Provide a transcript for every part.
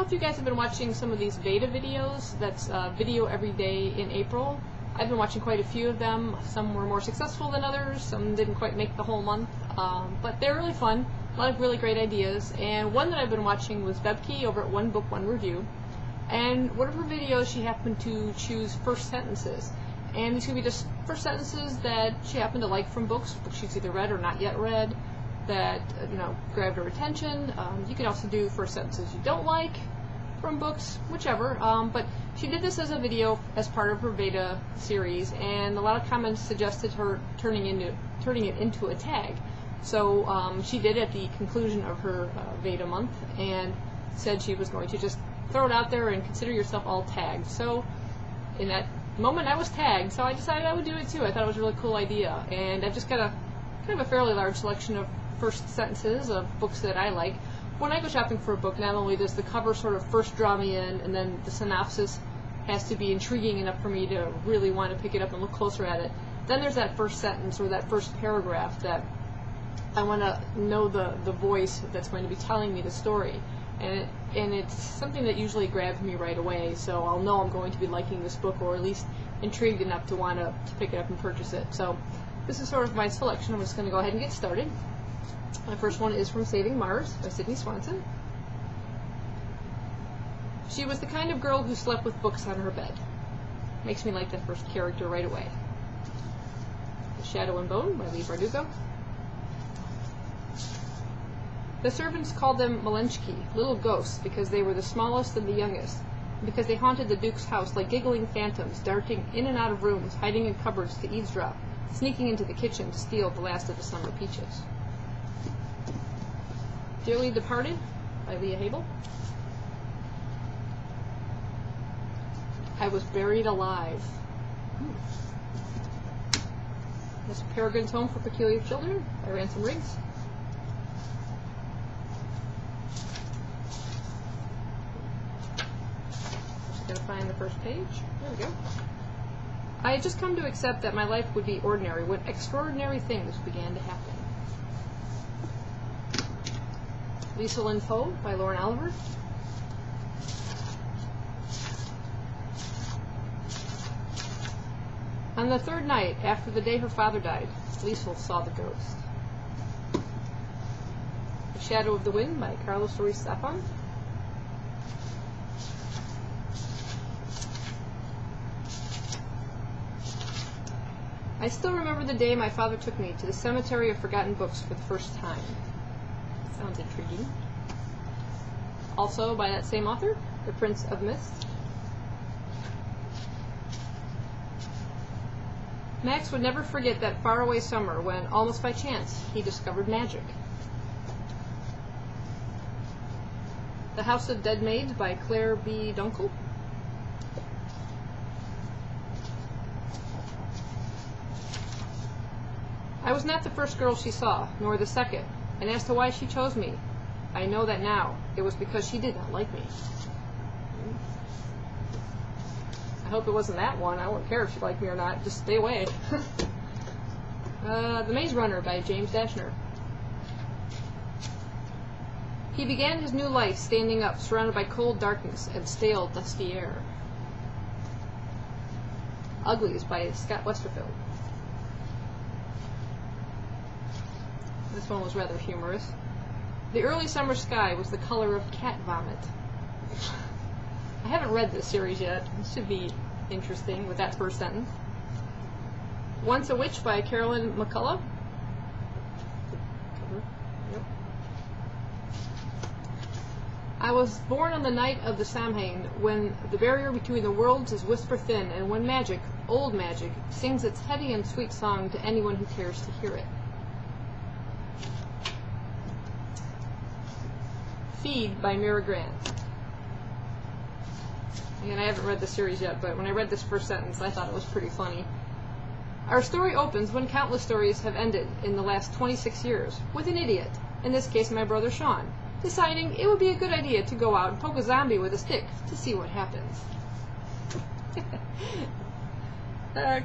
if you guys have been watching some of these Veda videos. That's video every day in April. I've been watching quite a few of them. Some were more successful than others. Some didn't quite make the whole month. But they're really fun. A lot of really great ideas. And one that I've been watching was Vebke over at One Book, One Review. And one of her videos, she happened to choose first sentences. And these could be just first sentences that she happened to like from books she's either read or not yet read, that grabbed her attention. You can also do first sentences you don't like from books, whichever. But she did this as a video as part of her Veda series, and a lot of comments suggested her turning it into a tag. So she did at the conclusion of her Veda month, and said she was going to just throw it out there and consider yourself all tagged. So in that moment I was tagged, so I decided I would do it too. I thought it was a really cool idea, and I've just got a kind of a fairly large selection of first sentences of books that I like. When I go shopping for a book, not only does the cover sort of first draw me in, and then the synopsis has to be intriguing enough for me to really want to pick it up and look closer at it, then there's that first sentence or that first paragraph that I want to know the voice that's going to be telling me the story. And it's something that usually grabs me right away, so I'll know I'm going to be liking this book, or at least intrigued enough to want to pick it up and purchase it. So this is sort of my selection. I'm just going to go ahead and get started. My first one is from Saving Mars by Sydney Swanson. She was the kind of girl who slept with books on her bed. Makes me like that first character right away. The Shadow and Bone by Leigh Bardugo. The servants called them Malenchki, little ghosts, because they were the smallest and the youngest, and because they haunted the Duke's house like giggling phantoms, darting in and out of rooms, hiding in cupboards to eavesdrop, sneaking into the kitchen to steal the last of the summer peaches. Dearly Departed by Leah Habel. I Was Buried Alive. Miss Peregrine's Home for Peculiar Children by Ransom Riggs. Just gotta find the first page. There we go. I had just come to accept that my life would be ordinary when extraordinary things began to happen. Lisa Lynn Poe by Lauren Oliver. On the third night, after the day her father died, Liesl saw the ghost. The Shadow of the Wind by Carlos Ruiz Zafón. I still remember the day my father took me to the Cemetery of Forgotten Books for the first time. Sounds intriguing. Also by that same author, The Prince of Mist. Max would never forget that faraway summer when, almost by chance, he discovered magic. The House of Dead Maids by Claire B. Dunkel. I was not the first girl she saw, nor the second, and as to why she chose me, I know that now. It was because she did not like me. I hope it wasn't that one. I wouldn't care if she liked me or not. Just stay away. The Maze Runner by James Dashner. He began his new life standing up, surrounded by cold darkness and stale, dusty air. Uglies by Scott Westerfeld. This one was rather humorous. The early summer sky was the color of cat vomit. I haven't read this series yet. This should be interesting with that first sentence. Once a Witch by Carolyn McCullough. Yep. I was born on the night of the Samhain, when the barrier between the worlds is whisper thin, and when magic, old magic, sings its heady and sweet song to anyone who cares to hear it. Feed by Mira Grant. Again, I haven't read the series yet, but when I read this first sentence, I thought it was pretty funny. Our story opens when countless stories have ended in the last 26 years, with an idiot, in this case my brother Sean, deciding it would be a good idea to go out and poke a zombie with a stick to see what happens.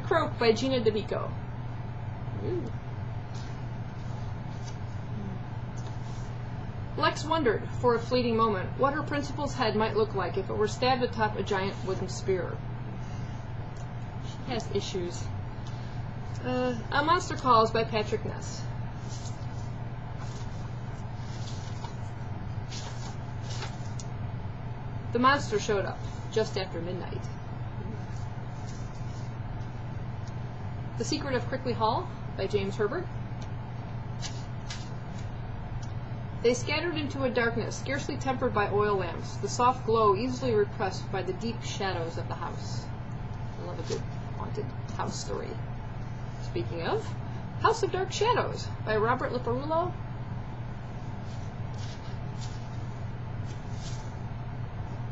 Croak by Gina D'Amico. Lex wondered, for a fleeting moment, what her principal's head might look like if it were stabbed atop a giant wooden spear. She has issues. A Monster Calls by Patrick Ness. The monster showed up just after midnight. The Secret of Crickley Hall by James Herbert. They scattered into a darkness scarcely tempered by oil lamps, the soft glow easily repressed by the deep shadows of the house. I love a good haunted house story. Speaking of, House of Dark Shadows by Robert Liparulo.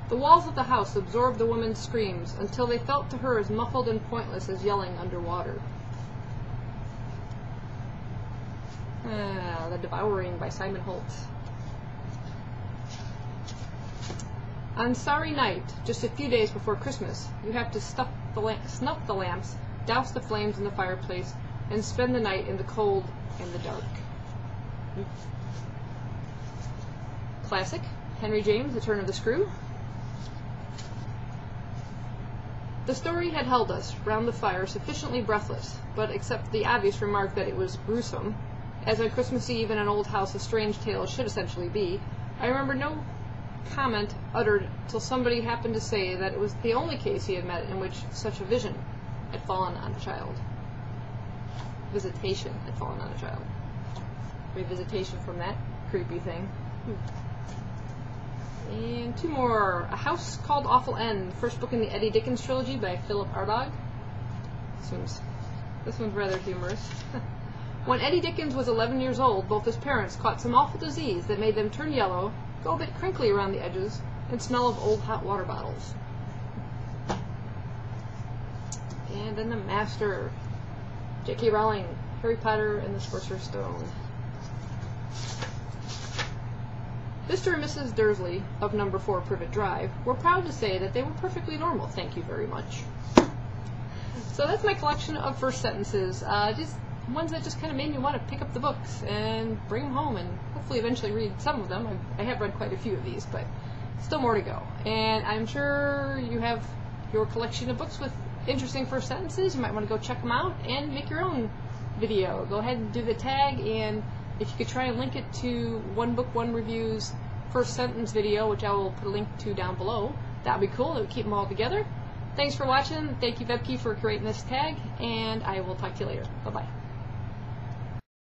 The walls of the house absorbed the woman's screams until they felt to her as muffled and pointless as yelling underwater. The Devouring by Simon Holt. On Starry Night, just a few days before Christmas, you have to snuff the lamps, douse the flames in the fireplace, and spend the night in the cold and the dark. Classic, Henry James, The Turn of the Screw. The story had held us round the fire sufficiently breathless, but except the obvious remark that it was gruesome, as on Christmas Eve in an old house a strange tale should essentially be, I remember no comment uttered till somebody happened to say that it was the only case he had met in which such a vision had fallen on a child. Visitation had fallen on a child. Revisitation from that creepy thing. And two more. A House Called Awful End, first book in the Eddie Dickens trilogy by Philip Arbog. This one's rather humorous. When Eddie Dickens was 11 years old, both his parents caught some awful disease that made them turn yellow, go a bit crinkly around the edges, and smell of old hot water bottles. And then the Master, J.K. Rowling, Harry Potter and the Sorcerer's Stone. Mr. and Mrs. Dursley of No. 4 Privet Drive were proud to say that they were perfectly normal, thank you very much. So that's my collection of first sentences. Just ones that just kind of made me want to pick up the books and bring them home and hopefully eventually read some of them. I have read quite a few of these, but still more to go. And I'm sure you have your collection of books with interesting first sentences. You might want to go check them out and make your own video. Go ahead and do the tag, and if you could try and link it to One Book, One Review's first sentence video, which I will put a link to down below, that would be cool. It would keep them all together. Thanks for watching. Thank you, Vebke, for creating this tag, and I will talk to you later. Bye-bye.